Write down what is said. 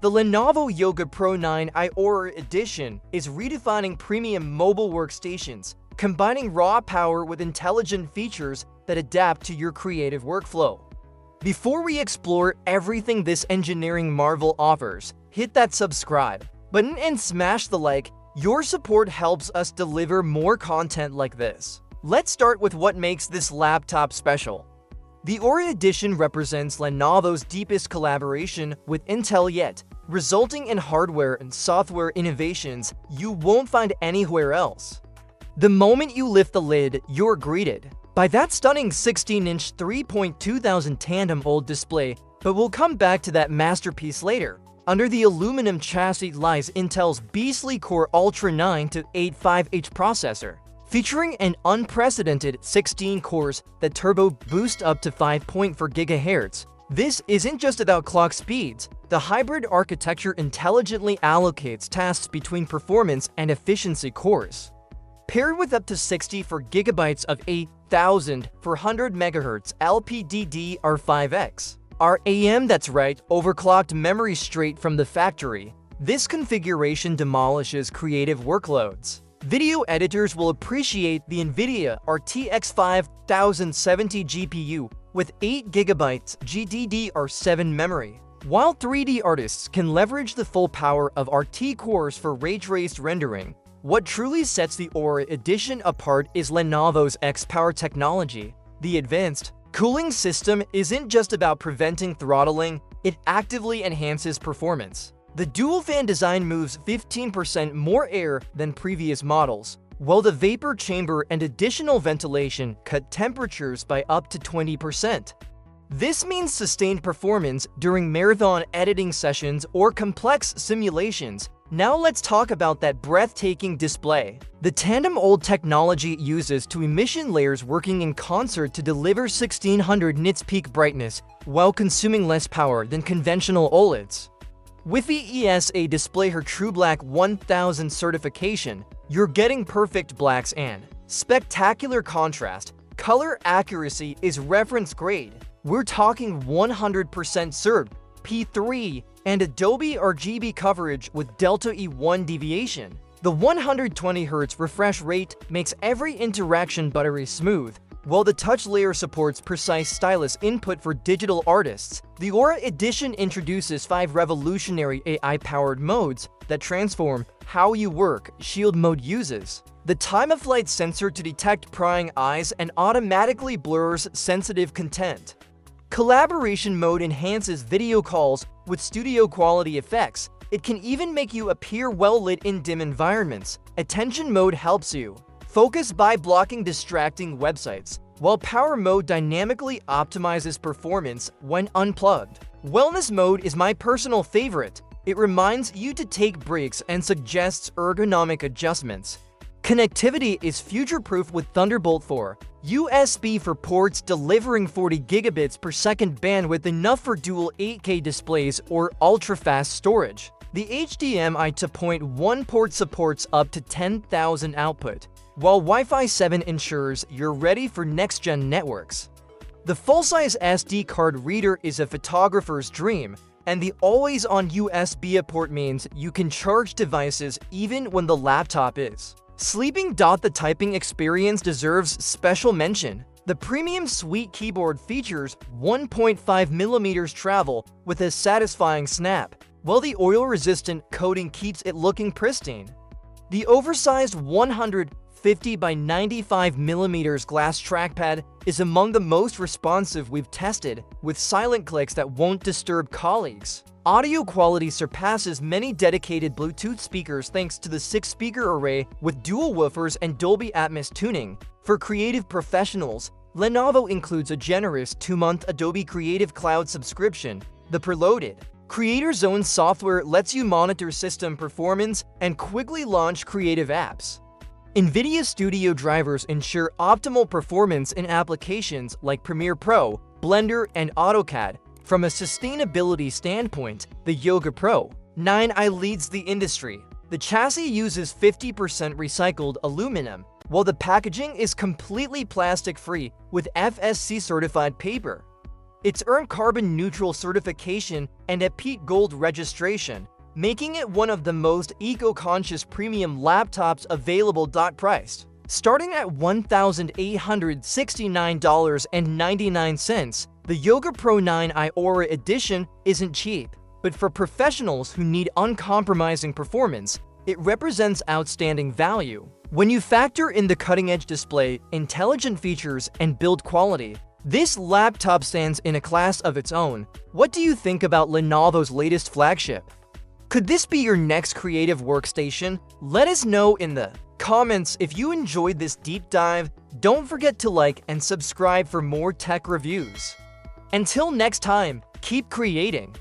The Lenovo Yoga Pro 9i Aura Edition is redefining premium mobile workstations, combining raw power with intelligent features that adapt to your creative workflow. Before we explore everything this engineering marvel offers, hit that subscribe button and smash the like. Your support helps us deliver more content like this. Let's start with what makes this laptop special. The Aura Edition represents Lenovo's deepest collaboration with Intel yet, resulting in hardware and software innovations you won't find anywhere else. The moment you lift the lid, you're greeted by that stunning 16-inch 3.2000 tandem OLED display, but we'll come back to that masterpiece later. Under the aluminum chassis lies Intel's beastly Core Ultra 9 to 85H processor, featuring an unprecedented 16 cores that turbo boost up to 5.4 GHz. This isn't just about clock speeds. The hybrid architecture intelligently allocates tasks between performance and efficiency cores. Paired with up to 64 GB of 8,400 MHz LPDDR5X, RAM, that's right, overclocked memory straight from the factory. This configuration demolishes creative workloads. Video editors will appreciate the NVIDIA RTX 5070 GPU with 8 GB GDDR7 memory, while 3D artists can leverage the full power of RT cores for ray-traced rendering. What truly sets the Aura Edition apart is Lenovo's X-Power technology. The advanced cooling system isn't just about preventing throttling, it actively enhances performance. The dual-fan design moves 15% more air than previous models, while the vapor chamber and additional ventilation cut temperatures by up to 20%. This means sustained performance during marathon editing sessions or complex simulations. Now let's talk about that breathtaking display. The tandem OLED technology uses two emission layers working in concert to deliver 1600 nits peak brightness while consuming less power than conventional OLEDs. With the ESA Display Her True Black 1000 certification, you're getting perfect blacks and spectacular contrast. Color accuracy is reference grade. We're talking 100% CERB, P3, and Adobe RGB coverage with Delta E1 deviation. The 120Hz refresh rate makes every interaction buttery smooth, while the touch layer supports precise stylus input for digital artists. The Aura Edition introduces 5 revolutionary AI-powered modes that transform how you work. Shield mode uses the time-of-flight sensor to detect prying eyes and automatically blurs sensitive content. Collaboration mode enhances video calls with studio-quality effects. It can even make you appear well-lit in dim environments. Attention mode helps you focus by blocking distracting websites, while power mode dynamically optimizes performance when unplugged. Wellness mode is my personal favorite. It reminds you to take breaks and suggests ergonomic adjustments. Connectivity is future-proof with Thunderbolt 4, USB for ports delivering 40 gigabits per second bandwidth, enough for dual 8K displays or ultra-fast storage. The HDMI 2.1 port supports up to 10,000 output, while Wi-Fi 7 ensures you're ready for next-gen networks. The full-size SD card reader is a photographer's dream, and the always-on USB port means you can charge devices even when the laptop is sleeping. The typing experience deserves special mention. The premium Sweet keyboard features 1.5mm travel with a satisfying snap, while the oil-resistant coating keeps it looking pristine. The oversized 150 by 95mm glass trackpad is among the most responsive we've tested, with silent clicks that won't disturb colleagues. Audio quality surpasses many dedicated Bluetooth speakers thanks to the 6-speaker array with dual woofers and Dolby Atmos tuning. For creative professionals, Lenovo includes a generous 2-month Adobe Creative Cloud subscription. The preloaded Creator Zone software lets you monitor system performance and quickly launch creative apps. NVIDIA Studio drivers ensure optimal performance in applications like Premiere Pro, Blender, and AutoCAD. From a sustainability standpoint, the Yoga Pro 9i leads the industry. The chassis uses 50% recycled aluminum, while the packaging is completely plastic-free with FSC-certified paper. It's earned carbon neutral certification and a PEAT Gold registration, making it one of the most eco-conscious premium laptops available. Priced starting at $1,869.99, the Yoga Pro 9i Aura Edition isn't cheap, but for professionals who need uncompromising performance, it represents outstanding value. When you factor in the cutting-edge display, intelligent features, and build quality, this laptop stands in a class of its own. What do you think about Lenovo's latest flagship? Could this be your next creative workstation? Let us know in the comments. If you enjoyed this deep dive, don't forget to like and subscribe for more tech reviews. Until next time, keep creating.